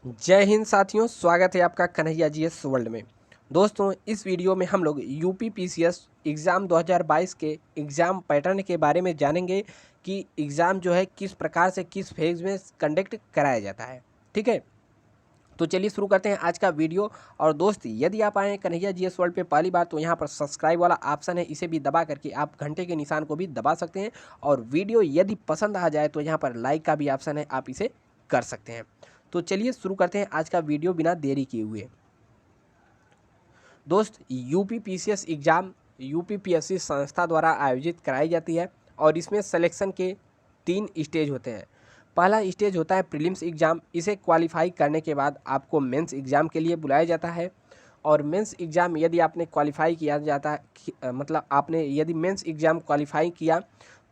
जय हिंद साथियों, स्वागत है आपका कन्हैया जीएस वर्ल्ड में। दोस्तों, इस वीडियो में हम लोग यूपी पीसीएस एग्ज़ाम 2022 के एग्ज़ाम पैटर्न के बारे में जानेंगे कि एग्ज़ाम जो है किस प्रकार से किस फेज़ में कंडक्ट कराया जाता है। ठीक है, तो चलिए शुरू करते हैं आज का वीडियो। और दोस्त, यदि आप आए हैं कन्हैया जीएस वर्ल्ड पे पहली बार, तो यहाँ पर सब्सक्राइब वाला ऑप्शन है, इसे भी दबा करके आप घंटे के निशान को भी दबा सकते हैं। और वीडियो यदि पसंद आ जाए तो यहाँ पर लाइक का भी ऑप्शन है, आप इसे कर सकते हैं। तो चलिए शुरू करते हैं आज का वीडियो बिना देरी किए हुए। दोस्त, UP PCS exam UP PSC संस्था द्वारा आयोजित कराई जाती है और इसमें सिलेक्शन के 3 स्टेज होते हैं। पहला स्टेज होता है प्रीलिम्स एग्ज़ाम। इसे क्वालिफाई करने के बाद आपको मेंस एग्ज़ाम के लिए बुलाया जाता है। और मेंस एग्ज़ाम यदि आपने क्वालिफाई किया जाता है, मतलब आपने यदि मेंस एग्ज़ाम क्वालिफाई किया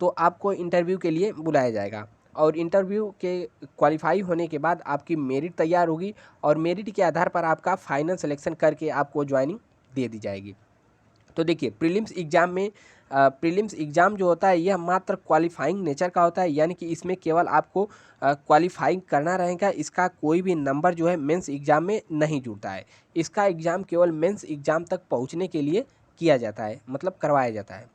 तो आपको इंटरव्यू के लिए बुलाया जाएगा। और इंटरव्यू के क्वालिफाई होने के बाद आपकी मेरिट तैयार होगी और मेरिट के आधार पर आपका फाइनल सिलेक्शन करके आपको ज्वाइनिंग दे दी जाएगी। तो देखिए, प्रीलिम्स एग्ज़ाम जो होता है यह मात्र क्वालिफाइंग नेचर का होता है, यानी कि इसमें केवल आपको क्वालिफाइंग करना रहेगा। इसका कोई भी नंबर जो है मेंस एग्ज़ाम में नहीं जुड़ता है। इसका एग्ज़ाम केवल मेंस एग्ज़ाम तक पहुंचने के लिए किया जाता है, मतलब करवाया जाता है।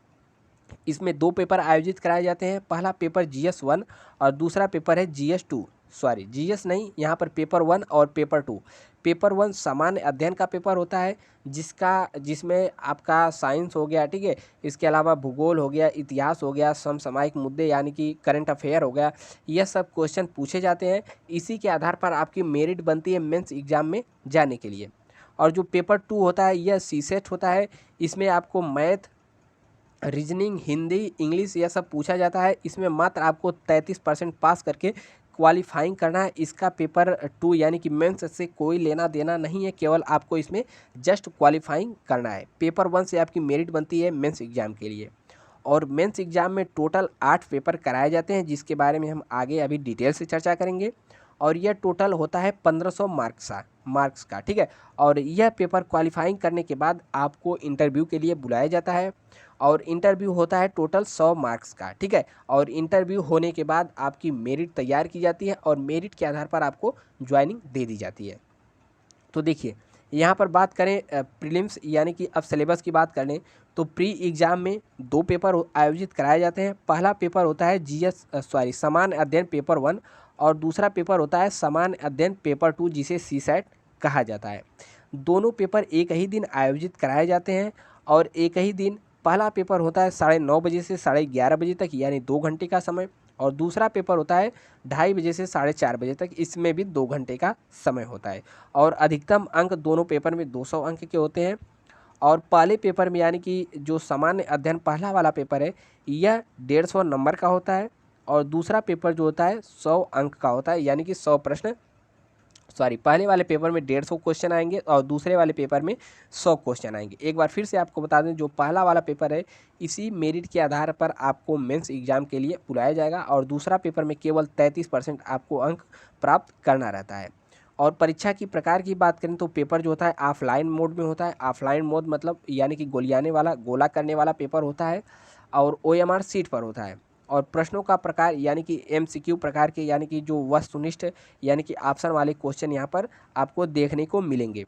इसमें 2 पेपर आयोजित कराए जाते हैं। पहला पेपर GS1 और दूसरा पेपर है GS2। सॉरी, GS नहीं, यहाँ पर पेपर 1 और पेपर 2। पेपर 1 सामान्य अध्ययन का पेपर होता है, जिसमें आपका साइंस हो गया, ठीक है, इसके अलावा भूगोल हो गया, इतिहास हो गया, समसामयिक मुद्दे यानी कि करंट अफेयर हो गया। यह सब क्वेश्चन पूछे जाते हैं। इसी के आधार पर आपकी मेरिट बनती है मेंस एग्ज़ाम में जाने के लिए। और जो पेपर 2 होता है यह सीसेट होता है। इसमें आपको मैथ, रीजनिंग, हिंदी, इंग्लिश यह सब पूछा जाता है। इसमें मात्र आपको 33% पास करके क्वालिफाइंग करना है। इसका पेपर 2 यानी कि मेंस से कोई लेना देना नहीं है, केवल आपको इसमें जस्ट क्वालिफाइंग करना है। पेपर 1 से आपकी मेरिट बनती है मेंस एग्ज़ाम के लिए। और मेंस एग्ज़ाम में टोटल 8 पेपर कराए जाते हैं, जिसके बारे में हम आगे अभी डिटेल से चर्चा करेंगे। और यह टोटल होता है 1500 मार्क्स का, ठीक है। और यह पेपर क्वालिफाइंग करने के बाद आपको इंटरव्यू के लिए बुलाया जाता है। और इंटरव्यू होता है टोटल 100 मार्क्स का, ठीक है। और इंटरव्यू होने के बाद आपकी मेरिट तैयार की जाती है और मेरिट के आधार पर आपको ज्वाइनिंग दे दी जाती है। तो देखिए, यहाँ पर बात करें प्रीलिम्स यानी कि अब सिलेबस की बात कर लें, तो प्री एग्ज़ाम में 2 पेपर आयोजित कराए जाते हैं। पहला पेपर होता है सामान्य अध्ययन पेपर 1 और दूसरा पेपर होता है सामान्य अध्ययन पेपर 2, जिसे सीसेट कहा जाता है। दोनों पेपर एक ही दिन आयोजित कराए जाते हैं और एक ही दिन पहला पेपर होता है 9:30 बजे से 11:30 बजे तक, यानी 2 घंटे का समय। और दूसरा पेपर होता है 2:30 बजे से 4:30 बजे तक, इसमें भी 2 घंटे का समय होता है। और अधिकतम अंक दोनों पेपर में 200 अंक के होते हैं। और पहले पेपर में यानी कि जो सामान्य अध्ययन पहला वाला पेपर है, यह 150 नंबर का होता है। और दूसरा पेपर जो होता है 100 अंक का होता है, यानी कि 100 प्रश्न। सॉरी, पहले वाले पेपर में 150 क्वेश्चन आएंगे और दूसरे वाले पेपर में 100 क्वेश्चन आएंगे। एक बार फिर से आपको बता दें, जो पहला वाला पेपर है इसी मेरिट के आधार पर आपको मेंस एग्जाम के लिए बुलाया जाएगा। और दूसरा पेपर में केवल 33% आपको अंक प्राप्त करना रहता है। और परीक्षा की प्रकार की बात करें तो पेपर जो होता है ऑफलाइन मोड में होता है। ऑफलाइन मोड मतलब यानी कि गोला करने वाला पेपर होता है और OMR सीट पर होता है। और प्रश्नों का प्रकार यानी कि MCQ प्रकार के, यानी कि जो वस्तुनिष्ठ यानी कि ऑप्शन वाले क्वेश्चन यहाँ पर आपको देखने को मिलेंगे।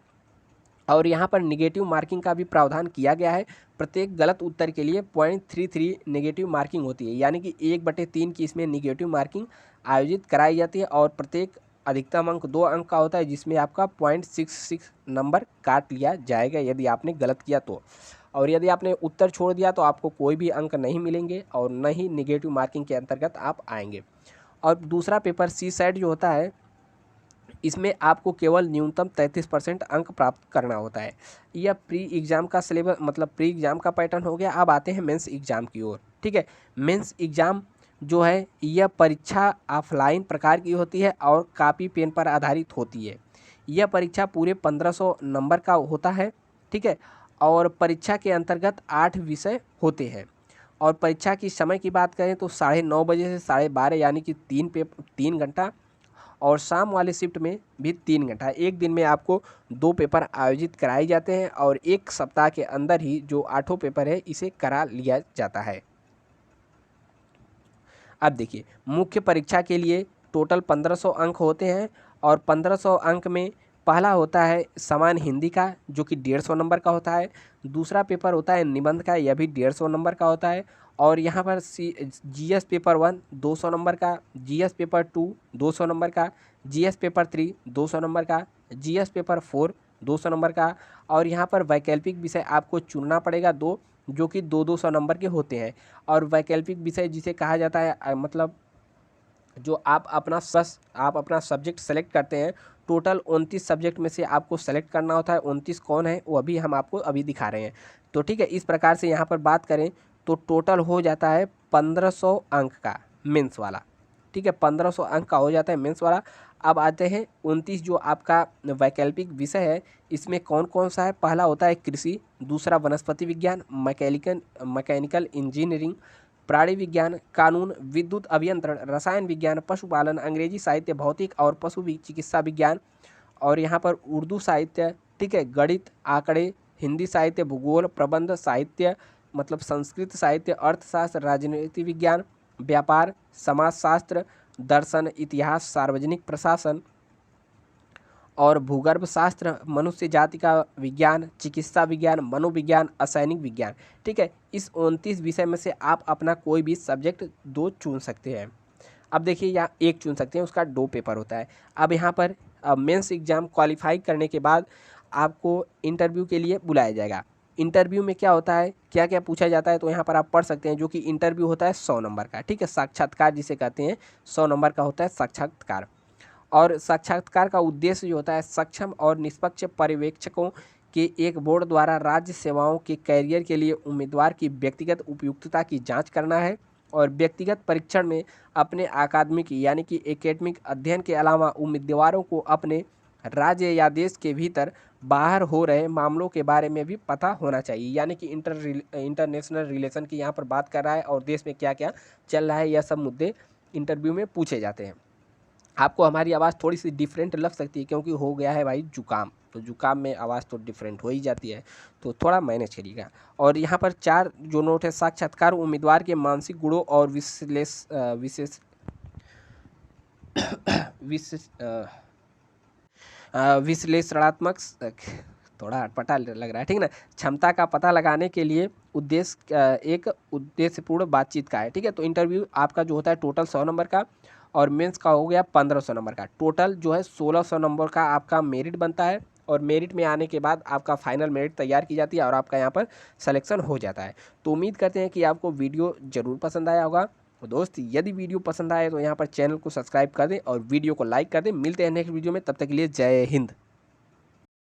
और यहाँ पर निगेटिव मार्किंग का भी प्रावधान किया गया है। प्रत्येक गलत उत्तर के लिए 0.33 नेगेटिव मार्किंग होती है, यानी कि 1/3 की इसमें निगेटिव मार्किंग आयोजित कराई जाती है। और प्रत्येक अधिकतम अंक 2 अंक का होता है, जिसमें आपका 0.66 नंबर काट लिया जाएगा यदि आपने गलत किया तो। और यदि आपने उत्तर छोड़ दिया तो आपको कोई भी अंक नहीं मिलेंगे और न ही निगेटिव मार्किंग के अंतर्गत आप आएंगे। और दूसरा पेपर सीसेट जो होता है, इसमें आपको केवल न्यूनतम 33% अंक प्राप्त करना होता है। यह प्री एग्ज़ाम का सिलेबस, मतलब प्री एग्ज़ाम का पैटर्न हो गया। अब आते हैं मेंस एग्ज़ाम की ओर, ठीक है। मेंस एग्ज़ाम जो है यह परीक्षा ऑफलाइन प्रकार की होती है और कॉपी पेन पर आधारित होती है। यह परीक्षा पूरे 1500 नंबर का होता है, ठीक है। और परीक्षा के अंतर्गत 8 विषय होते हैं। और परीक्षा की समय की बात करें तो 9:30 बजे से 12:30, यानी कि 3 घंटा। और शाम वाले शिफ्ट में भी 3 घंटा। एक दिन में आपको 2 पेपर आयोजित कराए जाते हैं और एक सप्ताह के अंदर ही जो 8 पेपर है इसे करा लिया जाता है। अब देखिए, मुख्य परीक्षा के लिए टोटल 1500 अंक होते हैं और 1500 अंक में पहला होता है सामान्य हिंदी का जो कि 150 नंबर का होता है। दूसरा पेपर होता है निबंध का, यह भी 150 नंबर का होता है। और यहाँ पर जीएस पेपर 1 200 नंबर का, जीएस पेपर 2 200 नंबर का, जीएस पेपर 3 200 नंबर का, जीएस पेपर 4 200 नंबर का। और यहाँ पर वैकल्पिक विषय आपको चुनना पड़ेगा दो, जो कि 200 नंबर के होते हैं। और वैकल्पिक विषय जिसे कहा जाता है मतलब जो आप अपना सब्जेक्ट सेलेक्ट करते हैं। टोटल 29 सब्जेक्ट में से आपको सेलेक्ट करना होता है। 29 कौन है वो अभी हम आपको अभी दिखा रहे हैं। तो ठीक है, इस प्रकार से यहाँ पर बात करें तो टोटल हो जाता है 1500 अंक का मेंस वाला। ठीक है, 1500 अंक का हो जाता है मेंस वाला। अब आते हैं 29 जो आपका वैकल्पिक विषय है, इसमें कौन कौन सा है। पहला होता है कृषि, दूसरा वनस्पति विज्ञान, मैकेनिकल इंजीनियरिंग, प्राणी विज्ञान, कानून, विद्युत अभियंत्रण, रसायन विज्ञान, पशुपालन, अंग्रेजी साहित्य, भौतिक और पशु चिकित्सा विज्ञान। और यहाँ पर उर्दू साहित्य, ठीक है, गणित, आंकड़े, हिंदी साहित्य, भूगोल, प्रबंध साहित्य मतलब संस्कृत साहित्य, अर्थशास्त्र, राजनीति विज्ञान, व्यापार, समाजशास्त्र, दर्शन, इतिहास, सार्वजनिक प्रशासन और भूगर्भ शास्त्र, मनुष्य जाति का विज्ञान, चिकित्सा विज्ञान, मनोविज्ञान, असैनिक विज्ञान। ठीक है, इस 29 विषय में से आप अपना कोई भी सब्जेक्ट दो चुन सकते हैं। अब देखिए यहाँ एक चुन सकते हैं, उसका 2 पेपर होता है। अब यहाँ पर मेंस एग्ज़ाम क्वालिफाई करने के बाद आपको इंटरव्यू के लिए बुलाया जाएगा। इंटरव्यू में क्या होता है, क्या क्या पूछा जाता है, तो यहाँ पर आप पढ़ सकते हैं। जो कि इंटरव्यू होता है 100 नंबर का। ठीक है, साक्षात्कार जिसे कहते हैं 100 नंबर का होता है साक्षात्कार। और साक्षात्कार का उद्देश्य जो होता है सक्षम और निष्पक्ष पर्यवेक्षकों के एक बोर्ड द्वारा राज्य सेवाओं के कैरियर के लिए उम्मीदवार की व्यक्तिगत उपयुक्तता की जांच करना है। और व्यक्तिगत परीक्षण में अपने अकादमिक यानी कि एकेडमिक अध्ययन के अलावा उम्मीदवारों को अपने राज्य या देश के भीतर बाहर हो रहे मामलों के बारे में भी पता होना चाहिए। यानी कि इंटरनेशनल रिलेशन की यहाँ पर बात कर रहा है और देश में क्या क्या चल रहा है, यह सब मुद्दे इंटरव्यू में पूछे जाते हैं। आपको हमारी आवाज़ थोड़ी सी डिफरेंट लग सकती है क्योंकि हो गया है भाई जुकाम, तो जुकाम में आवाज़ तो डिफरेंट हो ही जाती है, तो थोड़ा मैनेज करिएगा। और यहाँ पर 4 जो नोट है, साक्षात्कार उम्मीदवार के मानसिक गुणों और विश्लेषणात्मक थोड़ा अटपटा लग रहा है, ठीक ना, क्षमता का पता लगाने के लिए एक उद्देश्यपूर्ण बातचीत का है। ठीक है, तो इंटरव्यू आपका जो होता है टोटल 100 नंबर का और मेंस का हो गया 1500 नंबर का। टोटल जो है 1600 नंबर का आपका मेरिट बनता है। और मेरिट में आने के बाद आपका फाइनल मेरिट तैयार की जाती है और आपका यहाँ पर सिलेक्शन हो जाता है। तो उम्मीद करते हैं कि आपको वीडियो ज़रूर पसंद आया होगा। तो दोस्त यदि वीडियो पसंद आए तो यहाँ पर चैनल को सब्सक्राइब कर दें और वीडियो को लाइक कर दें। मिलते हैं नेक्स्ट वीडियो में, तब तक के लिए जय हिंद।